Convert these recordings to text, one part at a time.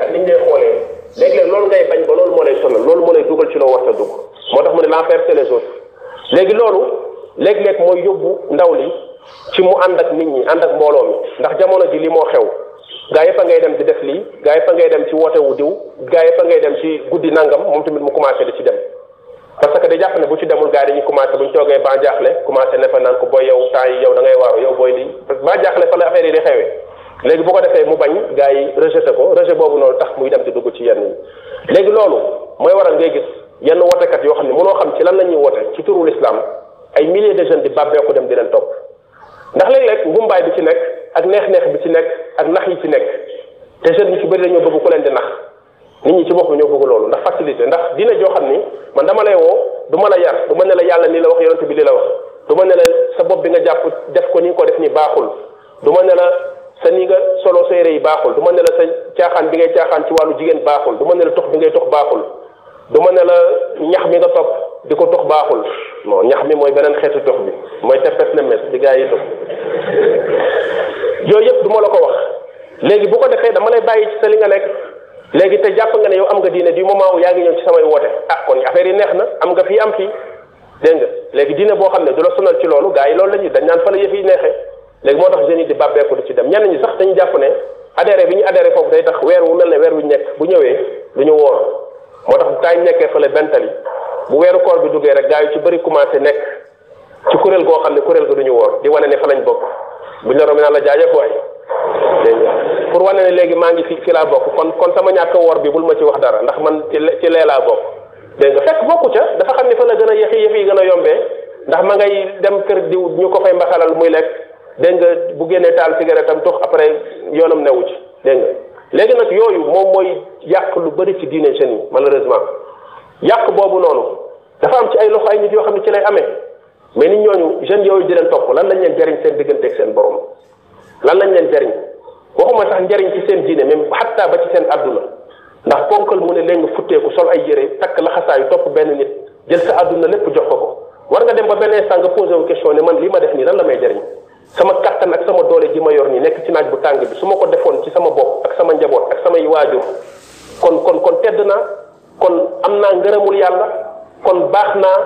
ak niñ lay xoolee léeg-léeg loolu ngay bañ ba loolu moo lay sonal loolu moo lay dugal ci loo war a dugg moo tax mu ne l'enfer c'est les autres léegi loolu léeg-léeg mooy yóbbu ndaw li ci mu ànd ak nit ñi ànd ak mbooloo mi ndax jamono ji li moo xew gaa yëpp a ngay dem di def lii gaa yëpp a ngay dem ci woote wu diw gaa yëpp a ngay dem ci guddi nangam moom tamit mu commencé di ci dem parce que da jàpp ne bu ci demul gaa yi dañuy commencé buñ toogee ba jaaxle commencé ne fa naan ko booy yow temps yi yow da ngay waaru yow booy lii parce que ba jaaxle fa la affaire yi di xewee léegi bu ko defee mu bañ gaa yi rejeté ko rejet boobu noonu tax muy dem di dugg ci yenn yi léegi loolu mooy waral ngay gis yenn wotekat yoo xam ne mënoo xam ci lan la ñuy wote ci turu l'islam ay milliers de jeunes di bàbbeeku dem di leen topp ndax léeg-léeg ngumbaay bi ci nekk ak neex-neex bi ci nekk ak nax yi ci nekk te jeunes yi ci bëri dañoo bëgg ku leen di nax nit ñi ci bopp ñoo bëgg loolu ndax facilité ndax dina joo xam ni man dama lay woo du ma la yar du ma ne la yàlla nii la wax yonent bi li la wax du ma ne la sa bopp bi nga jàpp def ko ni nga ko def ni baaxul du ma ne la sa ni nga solo sa yére yi baaxul du ma ne la sa caaxaan bi ngay caaxaan ci wàllu jigéen baaxul du ma ne la tox bi ngay tox baaxul du ma ne la ñax mi nga topp di ko tox baaxul non ñax mi mooy beneen xeetu tox bi mooy teppes ne mes di gaa yi tox yooyu yëpp du ma la ko wax léegi bu ko defee dama lay bàyyi ci sa li nga nekk léegi te jàpp nga ne yow am nga diine du moment wu yaa ngi ñëw ci samay woote ah kon affaire yi neex na am nga fii am fii dégg nga léegi diine boo xam ne du la sonal ci loolu gaa yi loolu la ñuy dañ naan fa la yëf yi neexee léegi moo tax jeunes yi di bàbbeeku di ci dem ñenn ñi sax dañu jàpp ne adhéré bi ñu adhéré foofu day tax weer wu mel ne weer wu nekk bu ñëwee du ñu woor moo tax temps ñu nekkee fële bentali bu weeru koor bi duggee rek gaa yu ci bëri commencé nekk ci kuréel goo xam ne kuréel ga du ñu woor di wane ne fa lañ bokk buñ la romee naan la jaajëf waay dégg nga pour wane ne léegi maa ngi fi laa bokk kon sama ñàkk woor bi bul ma ci wax dara ndax man ci lee laa bokk dégg nga fekk bokku ca dafa xam ne fa la gën a yëf yi gën a yombee ndax ma ngay dem kër diw ñu ko fay mbaxalal muy lekk dégg nga bu génnee taal cigarette am tux après yoonam newu ci dégg nga léegi nag yooyu moom mooy yàq lu bëri ci diine jeunes yi malheureusement yàq boobu noonu dafa am ci ay loxo ay nit yoo xam ne ci lay amee mais nit ñooñu jeunes yooyu di leen topp lan lañ leen jariñ seen digganteeg seen borom lan lañ leen jariñ waxuma sax njariñ ci seen diine même xatta ba ci seen àdduna ndax ponkal mu ne léegi nga futteeku sol ay yére takk laxasaayu topp benn nit jël sa àdduna lépp jox ko war nga dem ba benn instant nga posé wu question ne man lii ma def nii lan la may jariñ sama kattan ak sama doole ji ma yor nii nekk ci naaj bu tàng bi su ma ko defoon ci sama bopp ak sama njaboot ak samay waajur kon tedd naa kon am naa ngërëmul yàlla kon baax naa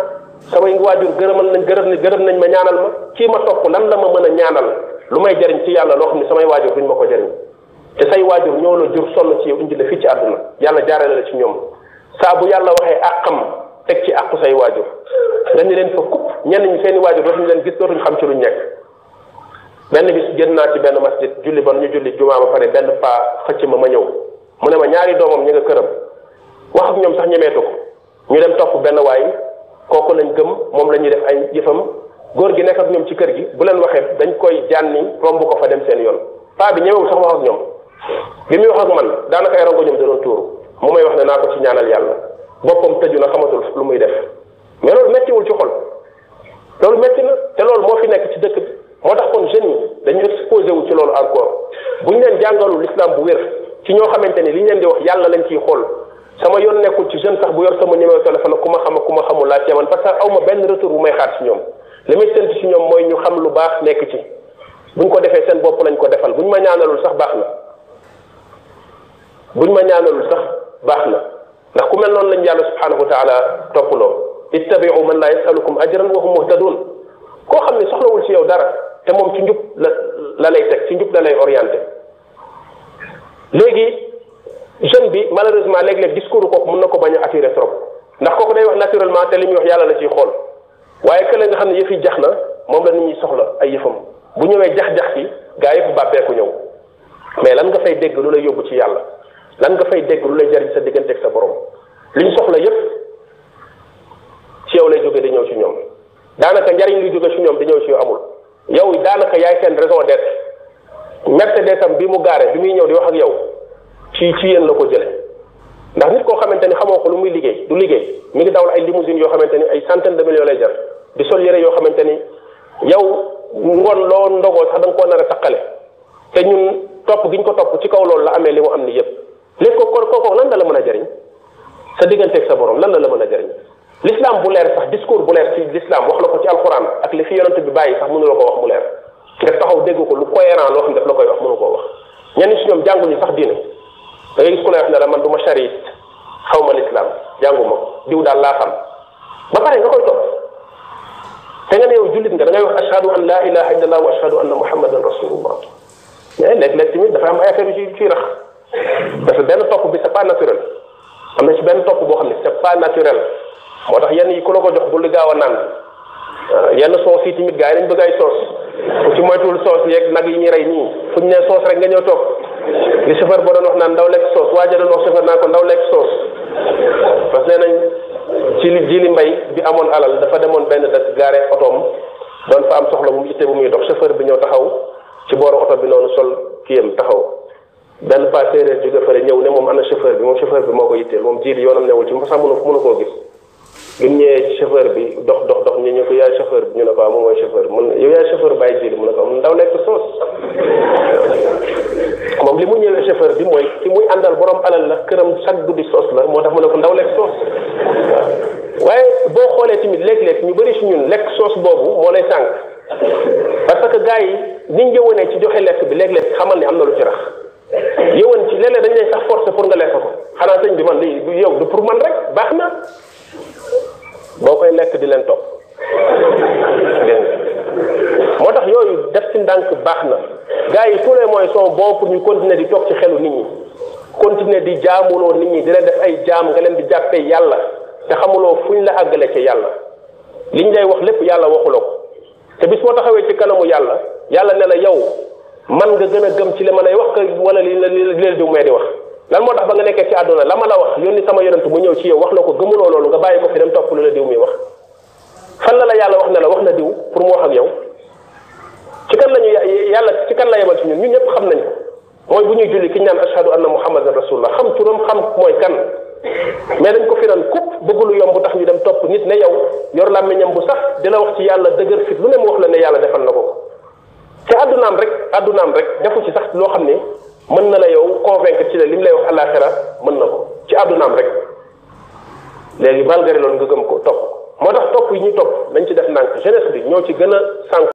samay waajur gërëm nañ ma ñaanal ma kii ma topp lan la ma mën a ñaanal lu may jariñ ci yàlla loo xam ne samay waajur duñ ma ko jariñ te say waajur ñoo la jur sonn ci yow indi la fii ci àdduna yàlla jaarale la ci ñoom saa bu yàlla waxee àqam teg ci àqu say waajur nga ni leen fa kupp ñenn ñi seeni waajur dootuñu leen gis dootuñu xam ci luñ nekk benn bis génn naa ci benn masjid julli ba ñu julli jumaa ba pare benn paa xëcc ma ñëw mu ne ma ñaari doomam ñu nga këram wax ak ñoom sax ñemeetu ko ñu dem topp benn waay kooku lañ gëm moom la ñuy def ay yëfam góor gi nekk ak ñoom ci kër gi bu leen waxee dañ koy jànni romb ko fa dem seen yoon paa bi ñëwul sax wax ak ñoom bi muy wax ak man daanaka ay rongo ñoom da doon tuuru mu may wax ne naa ko ci ñaanal yàlla boppam tëju na xamatul lu muy def mais loolu méttiwul ci xol loolu métti na te loolu moo fi nekk ci dëkk bi moo tax kon jeunes yi dañu exposé wu ci loolu encore bu ñu leen jàngalul l'islam bu wér ci ñoo xamante ni li ñu leen di wax yàlla lañ ciy xool sama yoon nekkul ci jeune sax bu yor sama numéro téléphone ku ma xam ak ku ma xamul laa ci man parce que aw ma benn retour bu may xaar ci ñoom li may séntu ci ñoom mooy ñu xam lu baax nekk ci buñ ko defee seen bopp lañ ko defal buñ ma ñaanalul sax baax na buñ ma ñaanalul sax baax na ndax ku mel noonu lañ yàlla subhanahu wa taala toppaloo ittabi'u man la yasalukum ajran wa hum muhtadun koo xam ne soxlawul ci yow dara te moom ci njub la lay teg ci njub la lay orienté léegi jeune bi malheureusement léeg-léeg discours kooku mën na ko bañ a attiré trop ndax kooku day wax naturellement te li muy wax yàlla la ciy xool waaye kële nga xam ne yëf yi jax na moom la nit ñi soxla ay yëfam bu ñëwee jax-jax ci gaa yëpp bàbbeeku ñëw mais lan nga fay dégg lu lay yóbbu ci yàlla lan nga fay dégg lu lay jariñ sa digganteeg sa borom li ñu soxla yëpp ci yow lay jóge di ñëw ci ñoom daanaka njariñ luy jóge ci ñoom di ñëw ci yow amul yow daanaka yaay seen raison d'être Mercedes am bi mu gaare bi muy ñëw di wax ak yow ci yéen la ko jële ndax nit koo xamante ni xamoo ko lu muy liggéey du liggéey mi ngi dawal ay limousine yoo xamante ni ay centaine de millions lay jar di sol yére yoo xamante ni yow ngoon loo ndogoo sax da nga koo nar a taqale te ñun topp gi ñu ko topp ci kaw loolu la amee li mu am ni yëpp léegi kooku lan la mën a jëriñ sa digganteeg sa borom lan la mën a jëriñ l'islam bu leer sax discours bu leer ci l'islam wax la ko ci alquran ak li fi yonent bi bàyyi sax mënu la ko wax mu leer nga taxaw dégg ko lu cohérent loo xam ne daf la koy wax mënu koo wax ñenn ci ñoom jànguñu sax diine da ngay gis ko lay wax ne la man du ma chariste xaw ma l'islam jànguma diw daal laa xam ba pare nga koy topp te nga ne yow jullit nga da ngay wax ashhadu an la ilaha illallah wa ashhadu anna muhammadan rasulullah mais léeg-léeg tamit dafa am ay affaire yu ciy rax parce que benn topp bi c'est pas naturel am na ci benn topp boo xam ne c'est pas naturel moo tax yenn yi ku la ko jox bul gaaw a naan yenn soos yi tamit gars yi dañ bëgg ay soos ku ci moytuwul soos yeeg nag yi ñuy rey nii fu ñu nee soos rek nga ñëw toog li chauffeur boo doon wax naan ndaw lekk soos waaja doon wax chauffeur naa ko ndaw lekk soos parce que nee nañ ci li mbay bi amoon alal dafa demoon benn dëkk gaare otoom doon fa am soxla bu mu itte bu muy dox chauffeur bi ñëw taxaw ci booru oto bi noonu sol kiyam taxaw benn pas séeréer jóge fële ñëw ne moom ana chauffeur bi moom chauffeur bi moo ko itteel moom jiili yoonam newul ci sax mënu koo gis bi mu ñëwee ci chauffeur bi dox ñu ko yaay chauffeur bi ñu ne ko moom mooy chauffeur bi mun yow yaay chauffeur bàyyi jiili mu ne ko ndaw lekk soos moom li mu ñëwee chauffeur bi mooy ki muy àndal borom alal la këram chaque guddi soos la moo tax mu ne ko ndaw lekk soos waaye boo xoolee tamit léeg-léeg ñu bëri si ñun lekk soos boobu moo lay sànq parce que gars yi niñ jëwanee ci joxe lekk bi léeg-léeg xamal ni am na lu ci rax yëwan ci léeg-léeg dañ lay sax forcer pour nga lekk ko xanaa sëñ bi man li yow du pour man rek baax na boo koy lekk di leen topp moo tax yooyu def ci ndànk baax na gars yi tous les moyens sont bons pour ñu continuer di toog ci xelu nit ñi continuer di jaamuloo nit ñi di leen def ay jaam nga leen di jàppee yàlla te xamuloo fuñ la àggale ci yàlla liñ lay wax lépp yàlla waxuloo ko te bis boo taxawee ci kanamu yàlla yàlla ne la yow man nga gën a gëm ci li ma lay wax wala li leen diw may di wax lan moo tax ba nga nekkee ci àdduna la ma la wax yónni sama yonent mu ñëw ci yow wax la ko gëmuloo loolu nga bàyyi ko fi dem topp lu la diw mi wax fan la yàlla wax ne la wax na diw pour mu wax ak yow ci kan lañu yàlla ci kan la yemal ci ñun ñëpp xam nañ ko mooy bu ñuy julli ki ñu naan ashhadu anna muhammadan rasulullah xam turam xam mooy kan mais dañ ko firal kupp bëgg lu yomb tax ñu dem topp nit ne yow yor làmmiñam bu sax dina wax ci yàlla dëgër fit lu ne mu wax la ne yàlla defal na ko te addunaam rek defu ci sax loo xam ne mën na la yow convaincre ci la li mu lay wax àllaaxira mën na ko ci addunaam rek léegi malgré loolu nga gëm ko topp moo tax topp yi ñuy topp nañ ci def ndànk jeunesse bi ñoo ci gën a sànq